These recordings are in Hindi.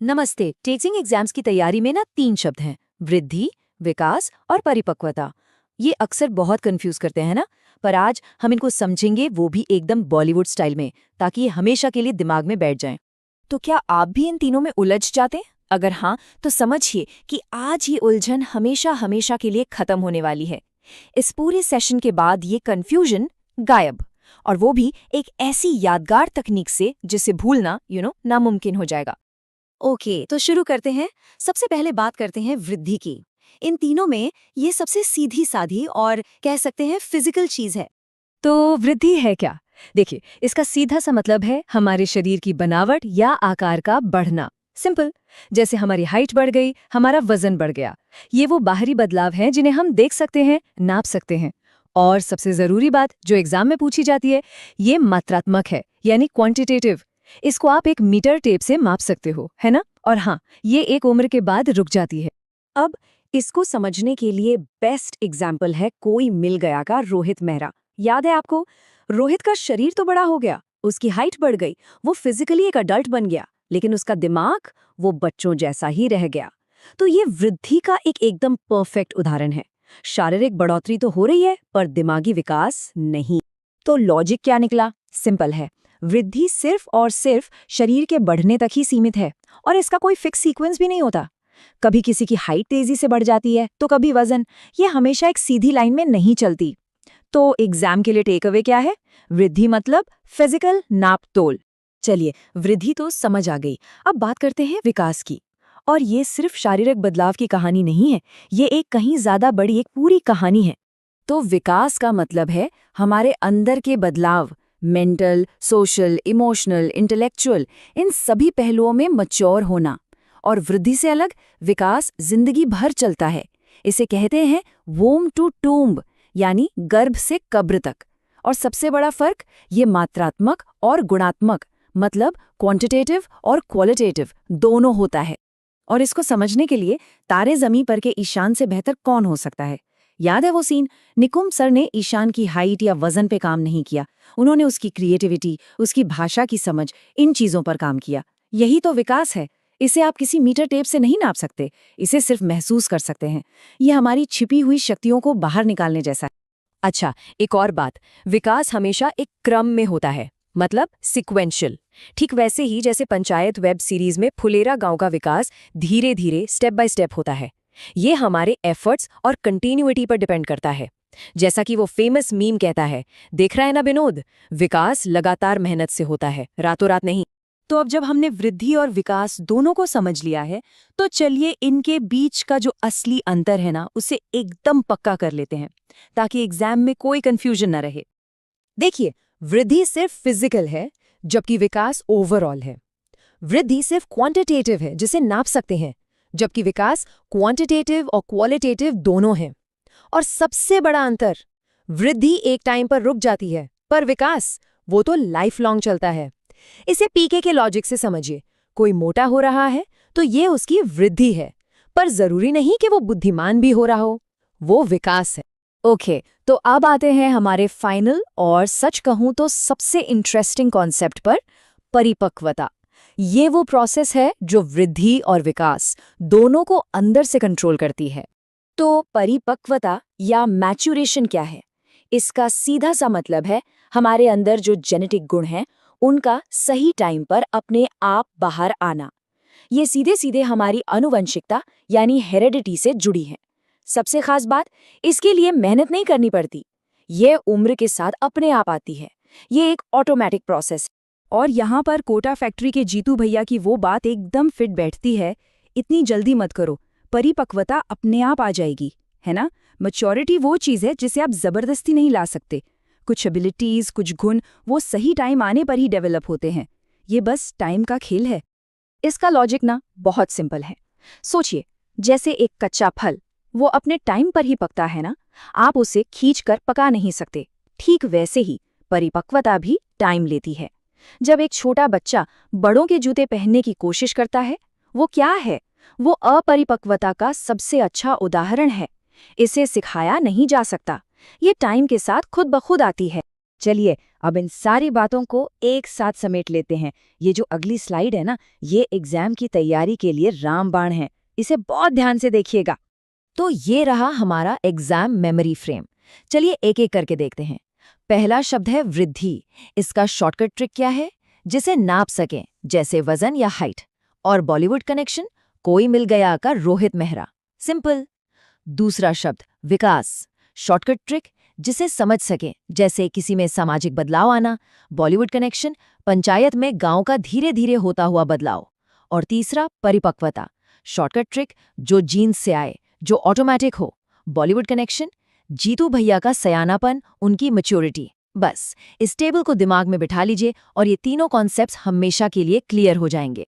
नमस्ते। टीचिंग एग्जाम्स की तैयारी में ना 3 शब्द हैं, वृद्धि, विकास और परिपक्वता। ये अक्सर बहुत कंफ्यूज करते हैं ना, पर आज हम इनको समझेंगे, वो भी एकदम बॉलीवुड स्टाइल में, ताकि ये हमेशा के लिए दिमाग में बैठ जाएं। तो क्या आप भी इन तीनों में उलझ जाते? अगर हाँ, तो समझिए कि आज ये उलझन हमेशा हमेशा के लिए खत्म होने वाली है। इस पूरे सेशन के बाद ये कंफ्यूजन गायब, और वो भी एक ऐसी यादगार तकनीक से जिसे भूलना नामुमकिन हो जाएगा। ओके, तो शुरू करते हैं। सबसे पहले बात करते हैं वृद्धि की। इन तीनों में ये सबसे सीधी साधी और कह सकते हैं फिजिकल चीज है। तो वृद्धि है क्या? देखिए, इसका सीधा सा मतलब है हमारे शरीर की बनावट या आकार का बढ़ना। सिंपल, जैसे हमारी हाइट बढ़ गई, हमारा वजन बढ़ गया। ये वो बाहरी बदलाव हैं जिन्हें हम देख सकते हैं, नाप सकते हैं। और सबसे जरूरी बात जो एग्जाम में पूछी जाती है, ये मात्रात्मक है, यानी क्वांटिटेटिव। इसको आप एक मीटर टेप से माप सकते हो, है ना? और हाँ, ये एक उम्र के बाद रुक जाती है। अब इसको समझने के लिए बेस्ट एग्जाम्पल है कोई मिल गया का रोहित मेहरा। याद है आपको? रोहित का शरीर तो बड़ा हो गया, उसकी हाइट बढ़ गई, वो फिजिकली एक अडल्ट बन गया, लेकिन उसका दिमाग वो बच्चों जैसा ही रह गया। तो ये वृद्धि का एक एकदम परफेक्ट उदाहरण है। शारीरिक बढ़ोतरी तो हो रही है, पर दिमागी विकास नहीं। तो लॉजिक क्या निकला? सिंपल है, वृद्धि सिर्फ और सिर्फ शरीर के बढ़ने तक ही सीमित है, और इसका कोई फिक्स सीक्वेंस भी नहीं होता। कभी किसी की हाइट तेजी से बढ़ जाती है, तो कभी वजन। ये हमेशा एक सीधी लाइन में नहीं चलती। तो एग्जाम के लिए टेक अवे क्या है? वृद्धि मतलब फिजिकल नाप तोल। चलिए, वृद्धि तो समझ आ गई। अब बात करते हैं विकास की। और ये सिर्फ शारीरिक बदलाव की कहानी नहीं है, ये एक कहीं ज्यादा बड़ी एक पूरी कहानी है। तो विकास का मतलब है हमारे अंदर के बदलाव, मेंटल, सोशल, इमोशनल, इंटेलेक्चुअल, इन सभी पहलुओं में मैच्योर होना। और वृद्धि से अलग विकास जिंदगी भर चलता है। इसे कहते हैं वोम टू टूम्ब, यानी गर्भ से कब्र तक। और सबसे बड़ा फर्क ये मात्रात्मक और गुणात्मक, मतलब क्वांटिटेटिव और क्वालिटेटिव दोनों होता है। और इसको समझने के लिए तारे ज़मीं पर के ईशान से बेहतर कौन हो सकता है? याद है वो सीन? निकुंब सर ने ईशान की हाइट या वजन पे काम नहीं किया, उन्होंने उसकी क्रिएटिविटी, उसकी भाषा की समझ, इन चीजों पर काम किया। यही तो विकास है। इसे आप किसी मीटर टेप से नहीं नाप सकते, इसे सिर्फ महसूस कर सकते हैं। ये हमारी छिपी हुई शक्तियों को बाहर निकालने जैसा है। अच्छा, एक और बात, विकास हमेशा एक क्रम में होता है, मतलब सिक्वेंशियल। ठीक वैसे ही जैसे पंचायत वेब सीरीज में फुलेरा गांव का विकास धीरे धीरे स्टेप बाय स्टेप होता है। ये हमारे एफर्ट्स और कंटिन्यूटी पर डिपेंड करता है। जैसा कि वो फेमस मीम कहता है, देख रहा है ना विनोद, विकास लगातार मेहनत से होता है, रातों रात नहीं। तो अब जब हमने वृद्धि और विकास दोनों को समझ लिया है, तो चलिए इनके बीच का जो असली अंतर है ना, उसे एकदम पक्का कर लेते हैं, ताकि एग्जाम में कोई कंफ्यूजन न रहे। देखिए, वृद्धि सिर्फ फिजिकल है, जबकि विकास ओवरऑल है। वृद्धि सिर्फ क्वांटिटेटिव है, जिसे नाप सकते हैं, जबकि विकास क्वांटिटेटिव और क्वालिटेटिव दोनों हैं। और सबसे बड़ा अंतर, वृद्धि एक टाइम पर रुक जाती है, पर विकास वो तो लाइफ लॉन्ग चलता है। इसे पीके के लॉजिक से समझिए। कोई मोटा हो रहा है तो ये उसकी वृद्धि है, पर जरूरी नहीं कि वो बुद्धिमान भी हो रहा हो, वो विकास है। ओके, तो अब आते हैं हमारे फाइनल और सच कहूं तो सबसे इंटरेस्टिंग कॉन्सेप्ट पर, परिपक्वता। ये वो प्रोसेस है जो वृद्धि और विकास दोनों को अंदर से कंट्रोल करती है। तो परिपक्वता या मैच्योरेशन क्या है? इसका सीधा सा मतलब है हमारे अंदर जो जेनेटिक गुण हैं, उनका सही टाइम पर अपने आप बाहर आना। ये सीधे सीधे हमारी आनुवंशिकता यानी हेरेडिटी से जुड़ी है। सबसे खास बात, इसके लिए मेहनत नहीं करनी पड़ती, ये उम्र के साथ अपने आप आती है। ये एक ऑटोमेटिक प्रोसेस है। और यहाँ पर कोटा फैक्ट्री के जीतू भैया की वो बात एकदम फिट बैठती है, इतनी जल्दी मत करो, परिपक्वता अपने आप आ जाएगी, है ना? मैच्योरिटी वो चीज़ है जिसे आप जबरदस्ती नहीं ला सकते। कुछ एबिलिटीज, कुछ गुण वो सही टाइम आने पर ही डेवलप होते हैं। ये बस टाइम का खेल है। इसका लॉजिक ना बहुत सिंपल है। सोचिए, जैसे एक कच्चा फल, वो अपने टाइम पर ही पकता है ना, आप उसे खींचकर पका नहीं सकते। ठीक वैसे ही परिपक्वता भी टाइम लेती है। जब एक छोटा बच्चा बड़ों के जूते पहनने की कोशिश करता है, वो क्या है? वो अपरिपक्वता का सबसे अच्छा उदाहरण है। इसे सिखाया नहीं जा सकता, ये टाइम के साथ खुद ब खुद आती है। चलिए, अब इन सारी बातों को एक साथ समेट लेते हैं। ये जो अगली स्लाइड है ना, ये एग्जाम की तैयारी के लिए रामबाण है। इसे बहुत ध्यान से देखिएगा। तो ये रहा हमारा एग्जाम मेमोरी फ्रेम। चलिए एक एक करके देखते हैं। पहला शब्द है वृद्धि। इसका शॉर्टकट ट्रिक क्या है? जिसे नाप सकें, जैसे वजन या हाइट। और बॉलीवुड कनेक्शन, कोई मिल गया का रोहित मेहरा। सिंपल। दूसरा शब्द विकास। शॉर्टकट ट्रिक, जिसे समझ सकें, जैसे किसी में सामाजिक बदलाव आना। बॉलीवुड कनेक्शन, पंचायत में गांव का धीरे धीरे होता हुआ बदलाव। और तीसरा परिपक्वता। शॉर्टकट ट्रिक, जो जीन्स से आए, जो ऑटोमेटिक हो। बॉलीवुड कनेक्शन, जीतू भैया का सयानापन, उनकी मैच्योरिटी। बस इस टेबल को दिमाग में बिठा लीजिए और ये तीनों कॉन्सेप्ट्स हमेशा के लिए क्लियर हो जाएंगे।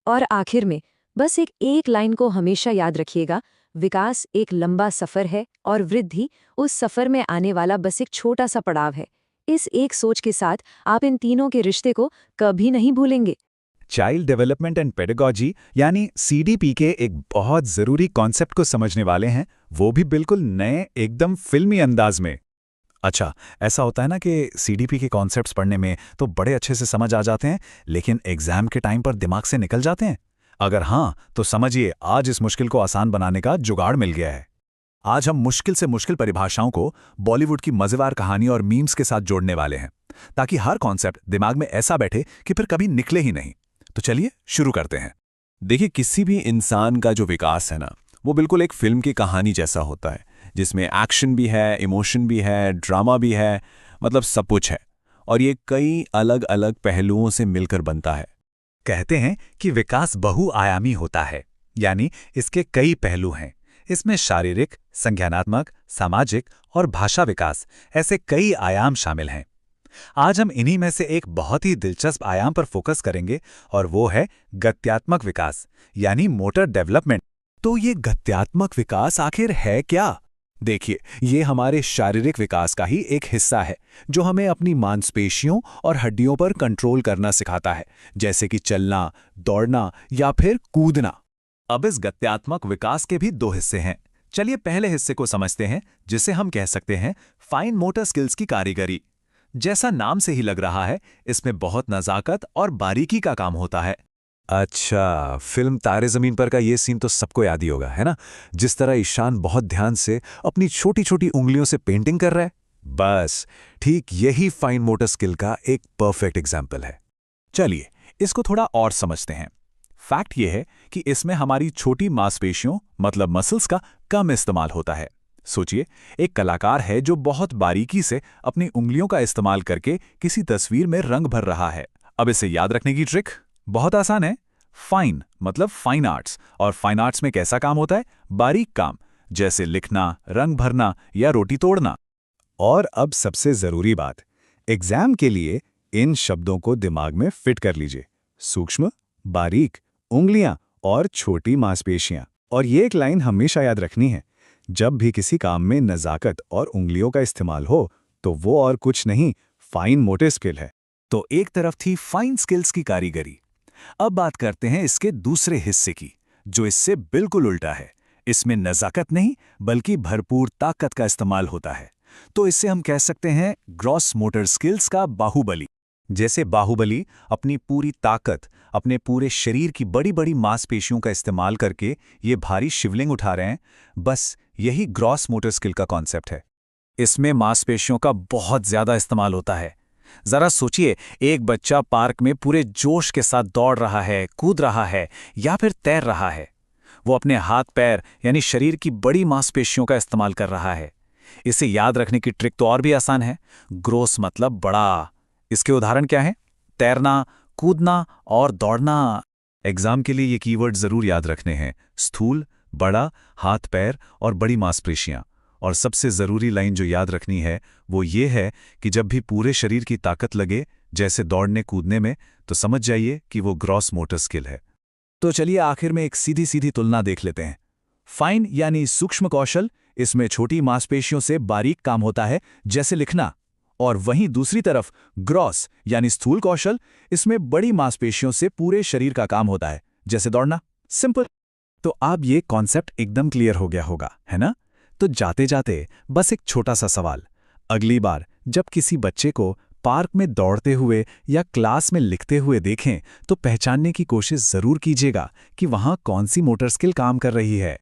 और आखिर में बस एक लाइन को हमेशा याद रखिएगा, विकास एक लंबा सफर है और वृद्धि उस सफर में आने वाला बस एक छोटा सा पड़ाव है। इस एक सोच के साथ आप इन तीनों के रिश्ते को कभी नहीं भूलेंगे। चाइल्ड डेवलपमेंट एंड पेडागॉजी यानी सीडीपी के एक बहुत जरूरी कॉन्सेप्ट को समझने वाले हैं, वो भी बिल्कुल नए, एकदम फिल्मी अंदाज में। अच्छा, ऐसा होता है ना कि सीडीपी के कॉन्सेप्ट्स पढ़ने में तो बड़े अच्छे से समझ आ जाते हैं, लेकिन एग्जाम के टाइम पर दिमाग से निकल जाते हैं। अगर हाँ, तो समझिए आज इस मुश्किल को आसान बनाने का जुगाड़ मिल गया है। आज हम मुश्किल से मुश्किल परिभाषाओं को बॉलीवुड की मजेदार कहानी और मीम्स के साथ जोड़ने वाले हैं, ताकि हर कॉन्सेप्ट दिमाग में ऐसा बैठे कि फिर कभी निकले ही नहीं। तो चलिए शुरू करते हैं। देखिए, किसी भी इंसान का जो विकास है ना, वो बिल्कुल एक फिल्म की कहानी जैसा होता है, जिसमें एक्शन भी है, इमोशन भी है, ड्रामा भी है, मतलब सब कुछ है। और ये कई अलग अलग पहलुओं से मिलकर बनता है। कहते हैं कि विकास बहुआयामी होता है, यानी इसके कई पहलू हैं। इसमें शारीरिक, संज्ञानात्मक, सामाजिक और भाषा विकास, ऐसे कई आयाम शामिल हैं। आज हम इन्हीं में से एक बहुत ही दिलचस्प आयाम पर फोकस करेंगे, और वो है गत्यात्मक विकास, यानी मोटर डेवलपमेंट। तो ये गत्यात्मक विकास आखिर है क्या? देखिए, ये हमारे शारीरिक विकास का ही एक हिस्सा है, जो हमें अपनी मांसपेशियों और हड्डियों पर कंट्रोल करना सिखाता है, जैसे कि चलना, दौड़ना या फिर कूदना। अब इस गत्यात्मक विकास के भी दो हिस्से हैं। चलिए पहले हिस्से को समझते हैं, जिसे हम कह सकते हैं फाइन मोटर स्किल्स की कारीगरी। जैसा नाम से ही लग रहा है, इसमें बहुत नज़ाकत और बारीकी का काम होता है। अच्छा, फिल्म तारे ज़मीन पर का ये सीन तो सबको याद ही होगा, है ना? जिस तरह ईशान बहुत ध्यान से अपनी छोटी छोटी उंगलियों से पेंटिंग कर रहा है। बस ठीक यही फाइन मोटर स्किल का एक परफेक्ट एग्जाम्पल है। चलिए इसको थोड़ा और समझते हैं। फैक्ट ये है कि इसमें हमारी छोटी मांसपेशियों, मतलब मसल्स का कम इस्तेमाल होता है। सोचिए, एक कलाकार है जो बहुत बारीकी से अपनी उंगलियों का इस्तेमाल करके किसी तस्वीर में रंग भर रहा है। अब इसे याद रखने की ट्रिक बहुत आसान है। फाइन मतलब फाइन आर्ट्स, और फाइन आर्ट्स में कैसा काम होता है? बारीक काम, जैसे लिखना, रंग भरना या रोटी तोड़ना। और अब सबसे जरूरी बात, एग्जाम के लिए इन शब्दों को दिमाग में फिट कर लीजिए। सूक्ष्म, बारीक, उंगलियां और छोटी मांसपेशियां। और ये एक लाइन हमेशा याद रखनी है, जब भी किसी काम में नज़ाकत और उंगलियों का इस्तेमाल हो, तो वो और कुछ नहीं, फाइन मोटर स्किल है। तो एक तरफ थी फाइन स्किल्स की कारीगरी। अब बात करते हैं इसके दूसरे हिस्से की, जो इससे बिल्कुल उल्टा है। इसमें नज़ाकत नहीं, बल्कि भरपूर ताकत का इस्तेमाल होता है। तो इससे हम कह सकते हैं ग्रॉस मोटर स्किल्स का बाहुबली। जैसे बाहुबली अपनी पूरी ताकत, अपने पूरे शरीर की बड़ी बड़ी मांसपेशियों का इस्तेमाल करके ये भारी शिवलिंग उठा रहे हैं, बस यही ग्रॉस मोटर स्किल का कॉन्सेप्ट है। इसमें मांसपेशियों का बहुत ज्यादा इस्तेमाल होता है। जरा सोचिए, एक बच्चा पार्क में पूरे जोश के साथ दौड़ रहा है, कूद रहा है या फिर तैर रहा है। वो अपने हाथ पैर यानी शरीर की बड़ी मांसपेशियों का इस्तेमाल कर रहा है। इसे याद रखने की ट्रिक तो और भी आसान है। ग्रोस मतलब बड़ा। इसके उदाहरण क्या हैं? तैरना, कूदना और दौड़ना। एग्जाम के लिए ये कीवर्ड जरूर याद रखने हैं: स्थूल, बड़ा, हाथ पैर और बड़ी मांसपेशियां। और सबसे जरूरी लाइन जो याद रखनी है वो ये है कि जब भी पूरे शरीर की ताकत लगे, जैसे दौड़ने कूदने में, तो समझ जाइए कि वो ग्रॉस मोटर स्किल है। तो चलिए आखिर में एक सीधी सीधी तुलना देख लेते हैं। फाइन यानी सूक्ष्म कौशल, इसमें छोटी मांसपेशियों से बारीक काम होता है, जैसे लिखना। और वहीं दूसरी तरफ ग्रॉस यानी स्थूल कौशल, इसमें बड़ी मांसपेशियों से पूरे शरीर का काम होता है, जैसे दौड़ना। सिंपल। तो अब ये कॉन्सेप्ट एकदम क्लियर हो गया होगा, है ना? तो जाते जाते बस एक छोटा सा सवाल। अगली बार जब किसी बच्चे को पार्क में दौड़ते हुए या क्लास में लिखते हुए देखें तो पहचानने की कोशिश जरूर कीजिएगा कि वहाँ कौन सी मोटर स्किल काम कर रही है।